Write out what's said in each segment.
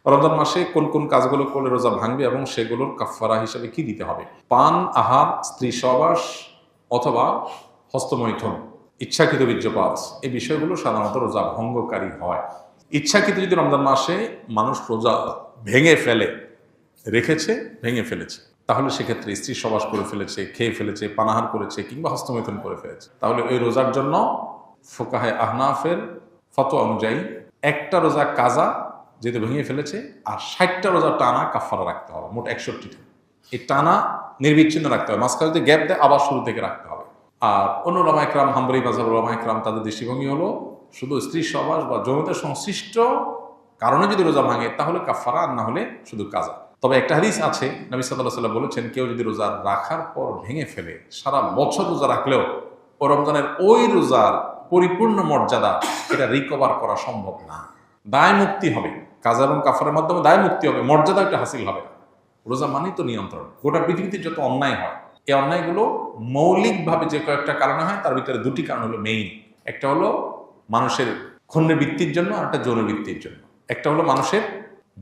রমজান মাসে কোন কোন কাজগুলো করলে রোজা ভাঙবে এবং সেগুলোর কাফফারা হিসেবে কি দিতে হবে? পান, আহার, স্ত্রী সহবাস অথবা হস্তমৈথুন, ইচ্ছাকৃত বীর্যপাত, এই বিষয়গুলো সাধারণত রোজা ভঙ্গকারী হয়। ইচ্ছাকৃত যদি রমজান মাসে মানুষ রোজা ভেঙে ফেলে, রেখেছে ভেঙে ফেলেছে, তাহলে সেক্ষেত্রে স্ত্রী সহবাস করে ফেলেছে, খেয়ে ফেলেছে, পানাহার করেছে কিংবা হস্তমৈথুন করে ফেলেছে, তাহলে ওই রোজার জন্য ফোকাহে আহনাফের ফতোয়া অনুযায়ী একটা রোজা কাজা যেহেতু ভেঙে ফেলেছে, আর 60টা রোজা টানা কাফারা রাখতে হবে, মোট 61টা। এই টানা নির্বিচ্ছিন্ন রাখতে হবে, মাঝখানে যদি গ্যাপ দেয় আবার শুরু থেকে রাখতে হবে। আর অন্য ওলামা ইকরাম, হাম্বলী মাযহাব ওলামা ইকরাম, তাদের দৃষ্টিভঙ্গি হলো শুধু স্ত্রী সহবাস বা যৌনতার সংশ্লিষ্ট কারণে যদি রোজা ভাঙে তাহলে কাফারা, আর না হলে শুধু কাজা। তবে একটা হাদিস আছে, নবী সাল্লাল্লাহু আলাইহি ওয়াসাল্লাম বলেছেন, কেউ যদি রোজা রাখার পর ভেঙে ফেলে, সারা বছর রোজা রাখলেও ও রমজানের ওই রোজার পরিপূর্ণ মর্যাদা এটা রিকভার করা সম্ভব না। দায় মুক্তি হবে, কাজা এবং কাফারের মাধ্যমে দায় মুক্তি হবে, মর্যাদা একটা হাসিল হবে না। রোজা মানেই তো নিয়ন্ত্রণ। গোটা পৃথিবীতে যত অন্যায় হয়, এই অন্যায়গুলো মৌলিকভাবে যে কয়েকটা কারণে হয়, তার ভিতরে দুটি কারণ হলো মেইন। একটা হলো মানুষের ক্ষুণ্ণ বৃত্তির জন্য, আর একটা যৌন বৃত্তির জন্য। একটা হলো মানুষের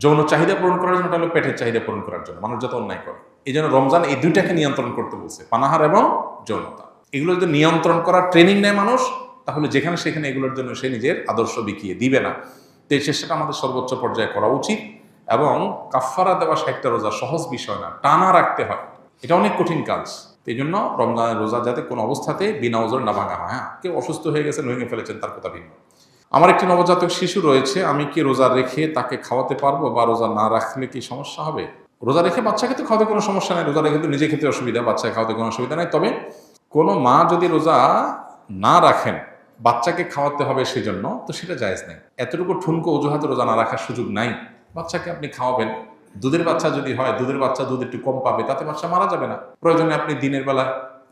যৌন চাহিদা পূরণ করার জন্য, একটা হলো পেটের চাহিদা পূরণ করার জন্য মানুষ যত অন্যায় করে। এই জন্য রমজান এই দুইটাকে নিয়ন্ত্রণ করতে বলছে, পানাহার এবং যৌনতা। এগুলো যদি নিয়ন্ত্রণ করার ট্রেনিং নেয় মানুষ, তাহলে যেখানে সেখানে এগুলোর জন্য সে নিজের আদর্শ বিকিয়ে দিবে না। তো এই চেষ্টাটা আমাদের সর্বোচ্চ পর্যায়ে করা উচিত। এবং কাফফারা দেওয়া 60টা রোজা সহজ বিষয় না, টানা রাখতে হয়, এটা অনেক কঠিন কাজ। এই জন্য রমজানের রোজা যাতে কোনো অবস্থাতে বিনা ওজরে না ভাঙা হয়। হ্যাঁ, কেউ অসুস্থ হয়ে গেছেন, ভেঙে ফেলেছেন, তার কথা ভিন্ন। আমার একটি নবজাতক শিশু রয়েছে, আমি কি রোজা রেখে তাকে খাওয়াতে পারবো, বা রোজা না রাখলে কি সমস্যা হবে? রোজা রেখে বাচ্চাকে তো খাওয়াতে কোনো সমস্যা নেই, রোজা রেখে তো নিজে খেতে অসুবিধা, বাচ্চাকে খাওয়াতে কোনো অসুবিধা নেই। তবে কোনো মা যদি রোজা না রাখেন, বাচ্চাকে খাওয়াতে হবে সেজন্য, তো সেটা জায়েজ নেই। এতটুকু ঠুনকো অজুহাতে রোজা না রাখার সুযোগ নাই। বাচ্চাকে আপনি খাওয়াবেন, দুধের বাচ্চা যদি হয়, দুধের বাচ্চা দুধ একটু কম পাবে, তাতে বাচ্চা মারা যাবে না। প্রয়োজনে আপনি দিনের বেলা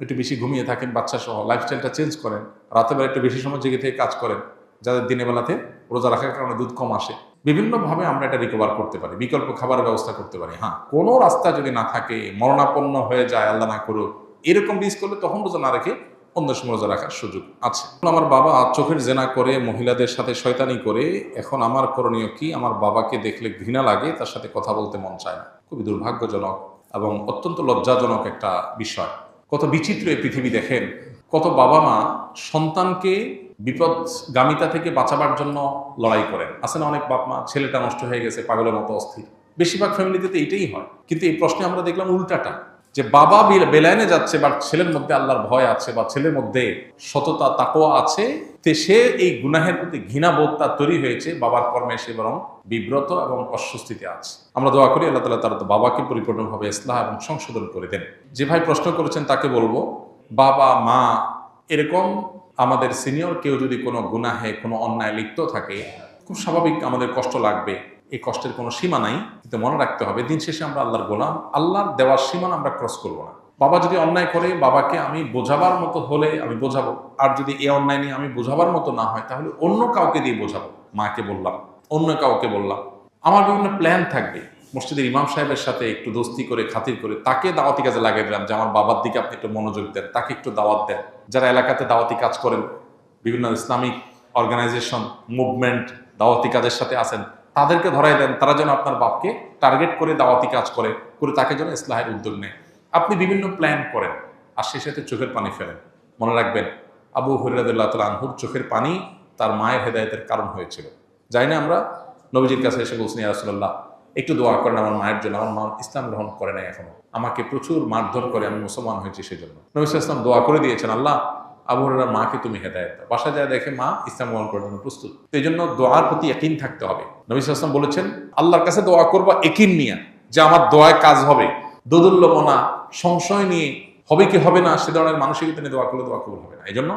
একটু বেশি ঘুমিয়ে থাকেন বাচ্চা সহ, লাইফস্টাইলটা চেঞ্জ করেন, রাতের বেলা একটু বেশি সময় জেগে থেকে কাজ করেন, যাদের দিনের বেলাতে রোজা রাখার কারণে দুধ কম আসে। বিভিন্নভাবে আমরা এটা রিকভার করতে পারি, বিকল্প খাবারের ব্যবস্থা করতে পারি। হ্যাঁ, কোনো রাস্তা যদি না থাকে, মরণাপন্ন হয়ে যায়, আল্লাহ না করুক, এরকম রিস্ক করলে তখন রোজা না রেখে অন্য সময় রোজা রাখার সুযোগ আছে। আমার বাবা চোখের জেনা করে, মহিলাদের সাথে শয়তানি করে, এখন আমার করণীয় কি? আমার বাবাকে দেখলে ঘৃণা লাগে, তার সাথে কথা বলতে মন চায় না। খুবই দুর্ভাগ্যজনক এবং অত্যন্ত লজ্জাজনক একটা বিষয়। কত বিচিত্র এই পৃথিবী দেখেন, কত বাবা মা সন্তানকে বিপদগামিতা থেকে বাঁচাবার জন্য লড়াই করেন। আছে না অনেক বাপ মা, ছেলেটা নষ্ট হয়ে গেছে, পাগলের মতো অস্থির। বেশিরভাগ ফ্যামিলিতে তো এইটাই হয়। কিন্তু এই প্রশ্নে আমরা দেখলাম উল্টাটা, যে বাবা বেলায়নে যাচ্ছে, বা ছেলের মধ্যে আল্লাহর ভয় আছে, বা ছেলের মধ্যে সততা তাকওয়া আছে, তে সে এই গুনাহের প্রতি ঘৃণাবোধ তার তৈরি হয়েছে, বাবার কর্মে সে বরং বিব্রত এবং অস্বস্তিতে আছে। আমরা দোয়া করি আল্লাহ তাআলা তার বাবাকে পরিপূর্ণভাবে ইসলাহ এবং সংশোধন করে দেন। যে ভাই প্রশ্ন করেছেন তাকে বলবো, বাবা মা এরকম আমাদের সিনিয়র কেউ যদি কোনো গুনাহে, কোনো অন্যায় লিপ্ত থাকে, খুব স্বাভাবিক আমাদের কষ্ট লাগবে। এই কষ্টের কোনো সীমা নাই, কিন্তু মনে রাখতে হবে দিন শেষে আমরা আল্লাহর গোলাম, আল্লাহর দেওয়ার সীমা আমরা ক্রস করবো না। বাবা যদি অন্যায় করে, বাবাকে আমি বোঝাবার মতো হলে আমি বোঝাবো, আর যদি এ অন্যায় নিয়ে আমি বোঝাবার মতো না হয়, তাহলে অন্য কাউকে দিয়ে বোঝাবো। মাকে বললাম, অন্য কাউকে বললাম। আমার বিভিন্ন প্ল্যান থাকবে, মসজিদের ইমাম সাহেবের সাথে একটু দোস্তি করে, খাতির করে তাকে দাওয়াতি কাজে লাগিয়ে দিলাম, যে আমার বাবার দিকে আপনি একটু মনোযোগ দেন, তাকে একটু দাওয়াত দেন। যারা এলাকাতে দাওয়াতি কাজ করেন, বিভিন্ন ইসলামিক অর্গানাইজেশন, মুভমেন্ট, দাওয়াতি কাজের সাথে আছেন, তাদেরকে ধরাই দেন, তারা যেন আপনার বাপকে টার্গেট করে দাওয়াতি কাজ করে তাকে যেন ইসলাহের উদ্যোগ নেয়। আপনি বিভিন্ন প্ল্যান করেন, আর সেই সাথে চোখের পানি ফেলেন। মনে রাখবেন, আবু হুরায়রা রাদিয়াল্লাহু তাআলা আনহুর চোখের পানি তার মায়ের হেদায়েতের কারণ হয়েছিল। যাই না আমরা নবীজির কাছে এসে বলছেন, ইয়া রাসূলুল্লাহ একটু দোয়া করেন আমার মায়ের জন্য, আমার মা ইসলাম গ্রহণ করে নাই এখনো, আমাকে প্রচুর মারধর করে, আমি মুসলমান হয়েছি সেজন্য। নবী সাল্লাল্লাহু আলাইহি ওয়াসাল্লাম দোয়া করে দিয়েছেন, আল্লাহ আবু হুরায়রার মাকে তুমি হেদায়েত দাও। বাসা যায় দেখে মা ইসলাম গ্রহণ করার জন্য প্রস্তুত। এই জন্য দোয়ার প্রতি ইয়াকিন থাকতে হবে। নবী সাল্লাল্লাহু আলাইহি ওয়াসাল্লাম বলেছেন, আল্লাহর কাছে দোয়া করবা ইয়াকিন নিয়ে, যে আমার দোয়ায় কাজ হবে। দোদুল্যমনা, সংশয় নিয়ে হবে কি হবে না সে ধরনের মানসিকতা নিয়ে দোয়া করলে দোয়া কবুল হবে না। এই জন্য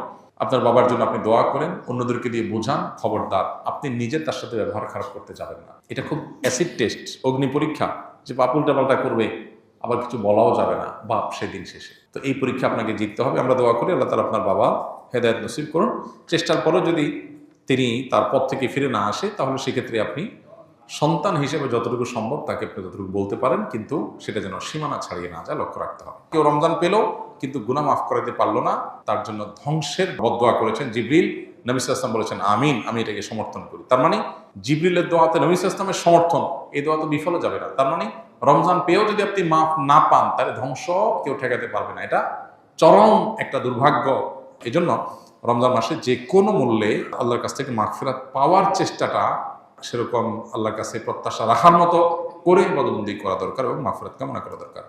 আপনার বাবার জন্য আপনি দোয়া করেন, অন্যদেরকে দিয়ে বোঝান, খবরদার আপনি নিজে তার সাথে ব্যবহার খারাপ করতে যাবেন না। এটা খুব অ্যাসিড টেস্ট, অগ্নি পরীক্ষা, যে বাপ উল্টাপাল্টা করবে, আবার কিছু বলাও যাবে না বাপ সেদিন শেষে। তো এই পরীক্ষা আপনাকে জিততে হবে। আমরা দোয়া করি আল্লাহ তাআলা আপনার বাবা হেদায়েত নসিব করুন। চেষ্টার পরও যদি তিনি তার পথ থেকে ফিরে না আসে, তাহলে সেক্ষেত্রে আপনি সন্তান হিসেবে যতটুকু সম্ভব তাকে আপনি যতটুকু বলতে পারেন, কিন্তু সেটা যেন সীমানা ছাড়িয়ে না যায় লক্ষ্য রাখতে হবে। কেউ রমজান পেল কিন্তু গুনাহ মাফ করাতে পারলো না, তার জন্য ধ্বংসের বদদোয়া করেছেন জিবরিল। নবী সাল্লাল্লাহু আলাইহি ওয়াসাল্লাম বলেছেন আমিন, আমি এটাকে সমর্থন করি। তার মানে জিবরিলের দোয়াতে নবী সাল্লাল্লাহু আলাইহি ওয়াসাল্লামের সমর্থন, এই দোয়া তো বিফলে যাবে না। তার মানে রমজান পেয়েও যদি আপনি মাফ না পান, তাহলে ধ্বংস কেউ ঠেকাতে পারবে না। এটা চরম একটা দুর্ভাগ্য। এই জন্য রমজান মাসে যে কোনো মূল্যে আল্লাহর কাছ থেকে মাগফিরাত পাওয়ার চেষ্টাটা সেরকম আল্লাহর কাছে প্রত্যাশা রাখার মতো করে ইবাদতবন্দি করা দরকার এবং মাগফিরাত কামনা করা দরকার।